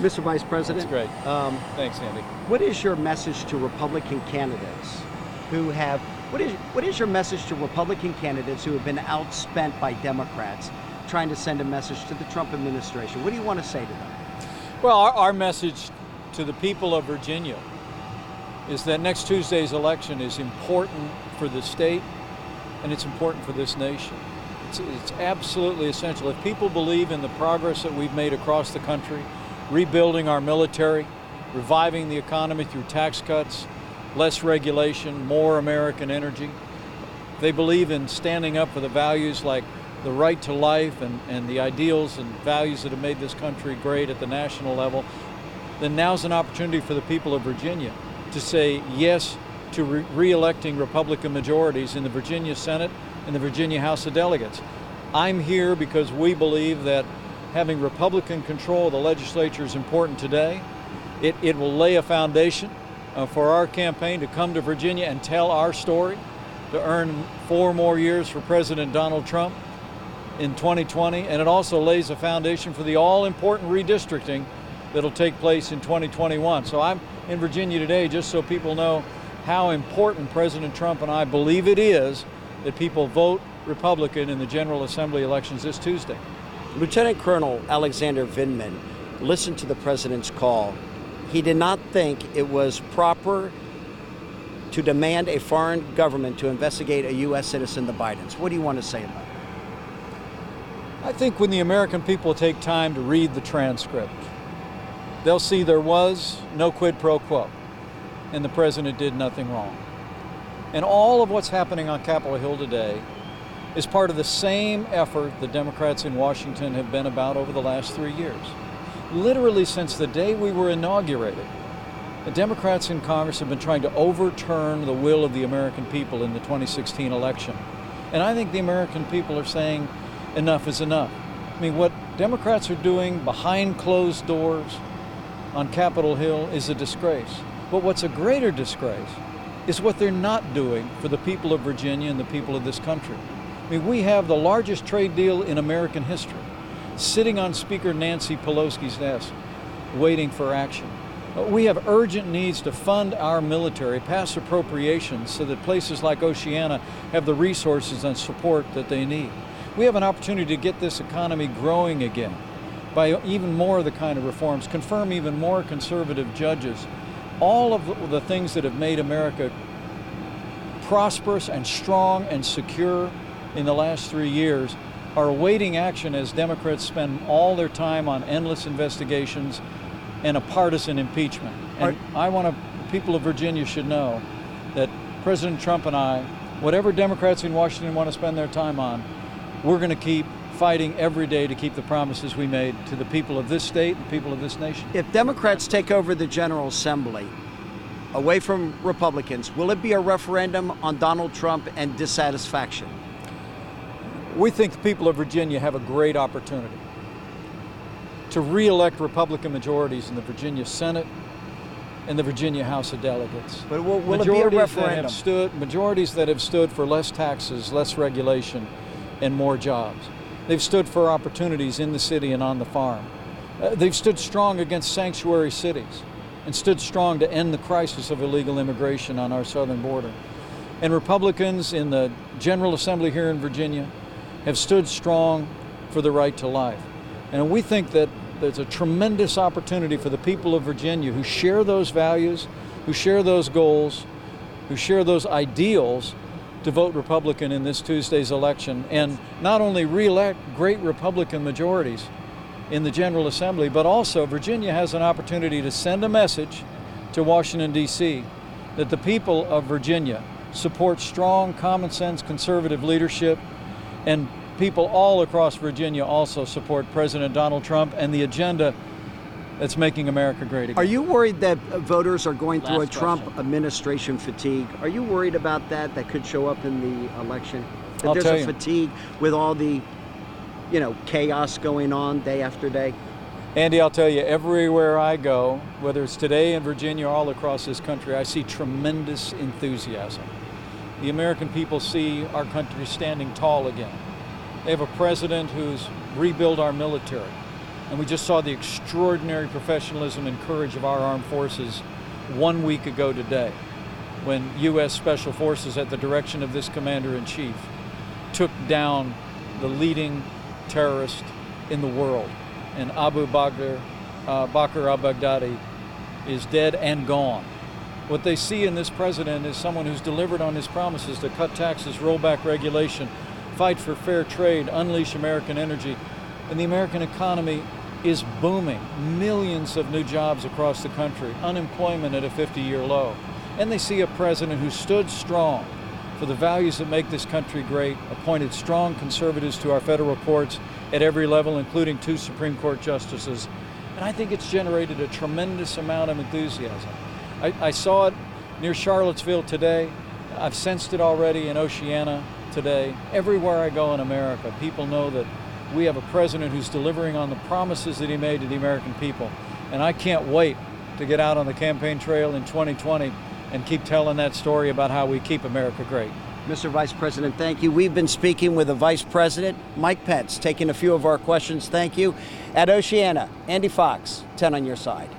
Mr. Vice President. That's great. Thanks, Andy. What is your message to Republican candidates who have, what is your message to Republican candidates who have been outspent by Democrats trying to send a message to the Trump administration? What do you want to say to them? Well, our message to the people of Virginia is that next Tuesday's election is important for the state and it's important for this nation. It's absolutely essential. If people believe in the progress that we've made across the country, rebuilding our military, reviving the economy through tax cuts, less regulation, more American energy, they believe in standing up for the values like the right to life and the ideals and values that have made this country great at the national level, then now's an opportunity for the people of Virginia to say yes to re-electing Republican majorities in the Virginia Senate and the Virginia House of Delegates. I'm here because we believe that having Republican control of the legislature is important today. It will lay a foundation for our campaign to come to Virginia and tell our story, to earn 4 more years for President Donald Trump in 2020, and it also lays a foundation for the all-important redistricting that'll take place in 2021. So I'm in Virginia today just so people know how important President Trump and I believe it is that people vote Republican in the General Assembly elections this Tuesday. Lieutenant Colonel Alexander Vindman listened to the president's call. He did not think it was proper to demand a foreign government to investigate a U.S. citizen, the Bidens. What do you want to say about it? I think when the American people take time to read the transcript, they'll see there was no quid pro quo, and the president did nothing wrong. And all of what's happening on Capitol Hill today is part of the same effort the Democrats in Washington have been about over the last 3 years. Literally since the day we were inaugurated, the Democrats in Congress have been trying to overturn the will of the American people in the 2016 election. And I think the American people are saying enough is enough. I mean, what Democrats are doing behind closed doors on Capitol Hill is a disgrace. But what's a greater disgrace is what they're not doing for the people of Virginia and the people of this country. I mean, we have the largest trade deal in American history sitting on Speaker Nancy Pelosi's desk, waiting for action. We have urgent needs to fund our military, pass appropriations so that places like Oceana have the resources and support that they need. We have an opportunity to get this economy growing again by even more of the kind of reforms, confirm even more conservative judges. All of the things that have made America prosperous and strong and secure in the last 3 years are awaiting action as Democrats spend all their time on endless investigations and a partisan impeachment. And the people of Virginia should know that President Trump and I, whatever Democrats in Washington want to spend their time on, we're going to keep fighting every day to keep the promises we made to the people of this state and people of this nation. If Democrats take over the General Assembly away from Republicans, will it be a referendum on Donald Trump and dissatisfaction? We think the people of Virginia have a great opportunity to re-elect Republican majorities in the Virginia Senate and the Virginia House of Delegates. But will it be a referendum? Majorities that have stood for less taxes, less regulation, and more jobs. They've stood for opportunities in the city and on the farm. They've stood strong against sanctuary cities and stood strong to end the crisis of illegal immigration on our southern border. And Republicans in the General Assembly here in Virginia have stood strong for the right to life. And we think that there's a tremendous opportunity for the people of Virginia who share those values, who share those goals, who share those ideals to vote Republican in this Tuesday's election and not only re-elect great Republican majorities in the General Assembly, but also Virginia has an opportunity to send a message to Washington, D.C. that the people of Virginia support strong, common sense, conservative leadership, and people all across Virginia also support President Donald Trump and the agenda that's making America great again. Are you worried that voters are going through a Trump administration fatigue? Are you worried about that could show up in the election? That there's a fatigue with all the, chaos going on day after day? Andy, I'll tell you, everywhere I go, whether it's today in Virginia or all across this country, I see tremendous enthusiasm. The American people see our country standing tall again. They have a president who's rebuilt our military, And we just saw the extraordinary professionalism and courage of our armed forces 1 week ago today, when U.S. Special Forces, at the direction of this Commander-in-Chief, took down the leading terrorist in the world. And Abu Bakr al-Baghdadi is dead and gone. What they see in this president is someone who's delivered on his promises to cut taxes, roll back regulation, fight for fair trade, unleash American energy. And the American economy is booming. Millions of new jobs across the country, unemployment at a 50-year low. And they see a president who stood strong for the values that make this country great, appointed strong conservatives to our federal courts at every level, including 2 Supreme Court justices. And I think it's generated a tremendous amount of enthusiasm. I saw it near Charlottesville today. I've sensed it already in Oceana today. Everywhere I go in America, people know that we have a president who's delivering on the promises that he made to the American people. And I can't wait to get out on the campaign trail in 2020 and keep telling that story about how we keep America great. Mr. Vice President, thank you. We've been speaking with the Vice President, Mike Pence, taking a few of our questions. Thank you. At Oceana, Andy Fox, 10 on your side.